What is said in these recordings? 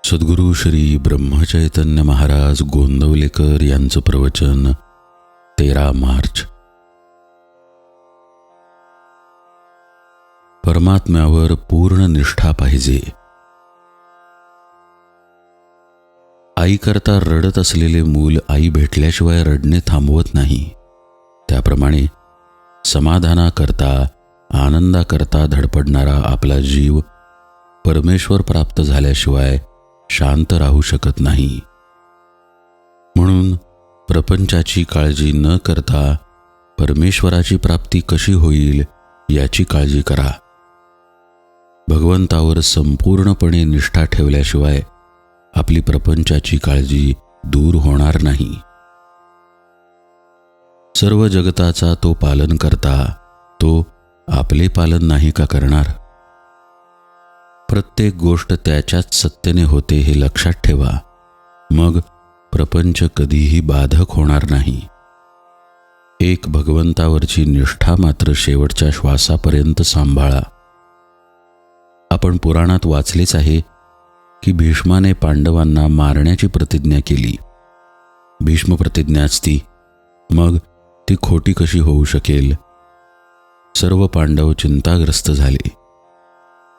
सद्गुरू श्री ब्रह्मचैतन्य महाराज गोंदवलेकर यांचं प्रवचन 13 मार्च. परमात्म्यावर पूर्ण निष्ठा पाहिजे. आईकरता रडत असलेले मूल आई भेटल्याशिवाय रडणे थांबवत नाही. त्याप्रमाणे समाधानाकरता आनंदाकरता धडपडणारा आपला जीव परमेश्वर प्राप्त झाल्याशिवाय शांत राहू शकत नाही. म्हणून प्रपंचाची काळजी न करता परमेश्वराची प्राप्ती कशी होईल याची काळजी करा. भगवंतावर संपूर्णपणे निष्ठा ठेवल्याशिवाय आपली प्रपंचाची काळजी दूर होणार नाही. सर्व जगताचा तो पालन करता तो आपले पालन नाही का करणार? प्रत्येक गोष्ट त्याच्याच सत्तेने होते हे लक्षात ठेवा. मग प्रपंच कधीही बाधक होणार नाही. एक भगवंतावरची निष्ठा मात्र शेवटच्या श्वासापर्यंत सांभाळा. आपण पुराणात वाचलेच आहे की भीष्माने पांडवांना मारण्याची प्रतिज्ञा केली. भीष्म प्रतिज्ञाच ती, मग ती खोटी कशी होऊ शकेल? सर्व पांडव चिंताग्रस्त झाले.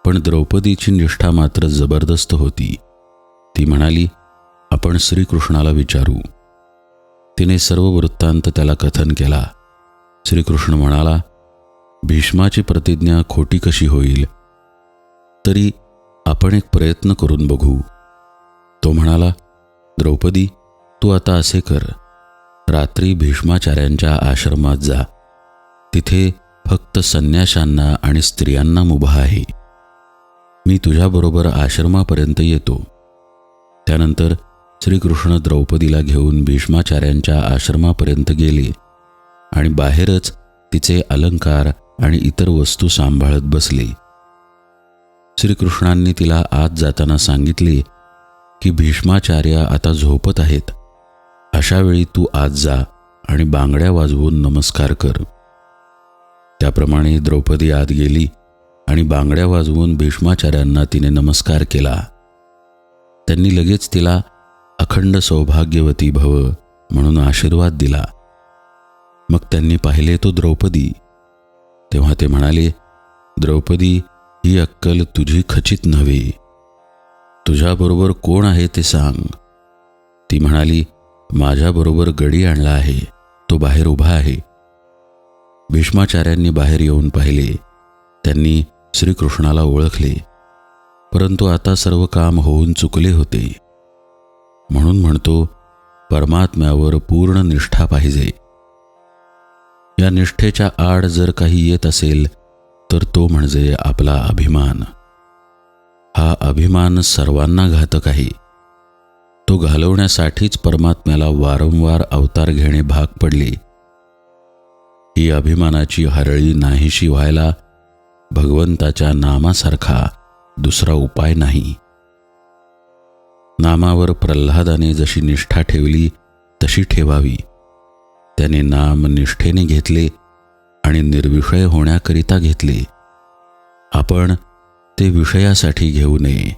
पण द्रौपदीची निष्ठा मात्र जबरदस्त होती. ती म्हणाली, आपण श्रीकृष्णाला विचारू. तिने सर्व वृत्तांत त्याला कथन केला. श्रीकृष्ण म्हणाला, भीष्माची प्रतिज्ञा खोटी कशी होईल? तरी आपण एक प्रयत्न करून बघू. तो म्हणाला, द्रौपदी, तू आता असे कर, रात्री भीष्माचार्यांच्या आश्रमात जा. तिथे फक्त संन्याशांना आणि स्त्रियांना मुभा आहे. मी तुझ्याबरोबर आश्रमापर्यंत येतो. त्यानंतर श्रीकृष्ण द्रौपदीला घेऊन भीष्माचार्यांच्या आश्रमापर्यंत गेले आणि बाहेरच तिचे अलंकार आणि इतर वस्तू सांभाळत बसले. श्रीकृष्णांनी तिला आत जाताना सांगितले की भीष्माचार्य आता झोपत आहेत. अशावेळी तू आत जा आणि बांगड्या वाजवून नमस्कार कर. त्याप्रमाणे द्रौपदी आत गेली आणि बांगड्या वाजवून भीष्माचार्यांना तिने नमस्कार केला. त्यांनी लगेच तिला अखंड सौभाग्यवती भव म्हणून आशीर्वाद दिला. मग त्यांनी पाहिले तो द्रौपदी. तेव्हा ते म्हणाले, द्रौपदी, ही अक्कल तुझी खचित नव्हे. तुझ्याबरोबर कोण आहे ते सांग. ती म्हणाली, माझ्याबरोबर गडी आणला आहे, तो बाहेर उभा आहे. भीष्माचार्यांनी बाहेर येऊन पाहिले. त्यांनी श्रीकृष्णाला ओळखले, परंतु आता सर्व काम होऊन चुकले होते. म्हणून म्हणतो, परमात्म्यावर पूर्ण निष्ठा पाहिजे. या निष्ठेच्या आड जर काही येत असेल तर तो म्हणजे आपला अभिमान. हा अभिमान सर्वांना घातक आहे. तो घालवण्यासाठीच परमात्म्याला वारंवार अवतार घेणे भाग पडले. ही अभिमानाची हरळी नाहीशी व्हायला भगवंताच्या नामासारखा दुसरा उपाय नाही. नामावर प्रल्हादाने जशी निष्ठा ठेवली तशी ठेवावी. त्याने नाम निष्ठेने घेतले आणि निर्विषय होण्याकरिता घेतले. आपण ते विषयासाठी घेऊ नये.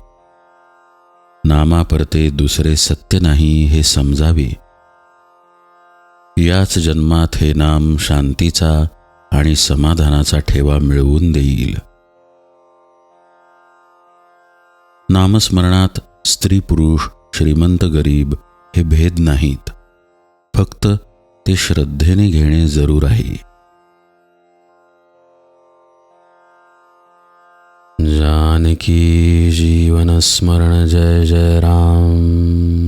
नामापरते दुसरे सत्य नाही हे समजावे. याच जन्मात हे नाम शांतीचा आणि समाधानाचा ठेवा मिळवून देईल. नामस्मरणात स्त्री पुरुष, श्रीमंत गरीब हे भेद नाहीत. फक्त ते श्रद्धेने घेणे जरूर आहे. जानकी जीवन स्मरण जय जय राम.